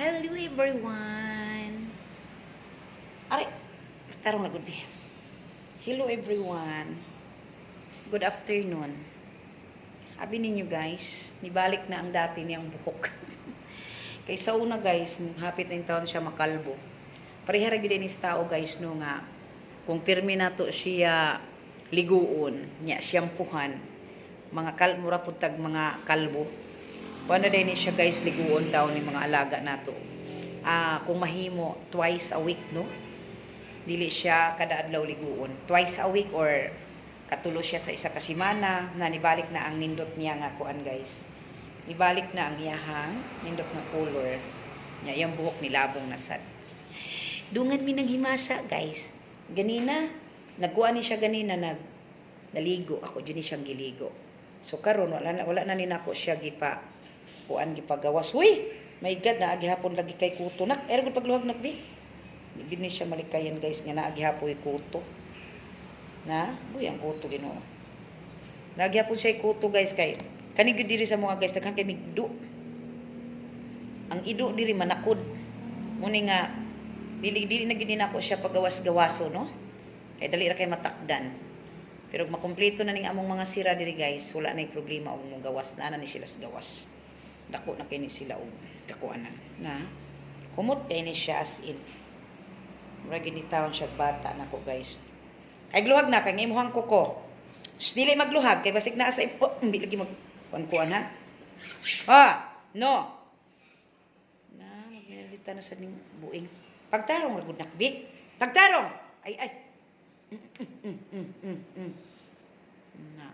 Hello everyone. Aray, tarong na gud. Hello everyone. Good afternoon. Abi ninyo guys, nibalik na ang dati niyang buhok. Kay sa una guys, hapit na yung taon siya makalbo. Parehara gid ni tao guys no nga kung pirmi nato siya liguon, nya siyampuhan. Mga mura pud tag mga kalbo. Kuan na din siya guys liguon daw ni mga alaga nato. Kung mahimo twice a week no. Dili siya kada adlaw liguon. Twice a week or katulo siya sa isa ka semana na nibalik na ang nindot niya nga kuan guys. Nibalik na ang iyahang nindot nga color. Nya iyang buhok nilabong na sad. Dungan mi naghimasa guys. Ganina nagkuan ni siya ganina naligo ako dinhi siyang giligo. So karon wala na ni nako siya gipa kuan gipagawas. Huy, my god na agihapon lagi kay kuto nak. Ero gud pagluhag nak bi. Di siya malikayan guys nga naagihapoy kuto. Na, buy ang kuto Ginoo. Naagihapoy siya kuto guys kay kani gud diri sa mga guys daghan kay migdo. Ang ido diri manakod. Muni nga dili na gid nako siya pagawas-gawaso no. Kay dali ra kay matakdan. Pero makumpleto na ning among mga sira diri guys, wala na problema og gawas na ni sila sa gawas. Dako na kay ni sila og dakuanan na. Kumot kay ni siya as in. Mura ginitawon siya bata nako guys. Ay gluhag na kay imuhang kuko. Dili magluhag kay basig naa sa ipo, hindi lagi mag kuan ha. No. Na magminalita na sa ning buing. Pagtarong ra gud nakbi. Pagtarong. Ay. Na.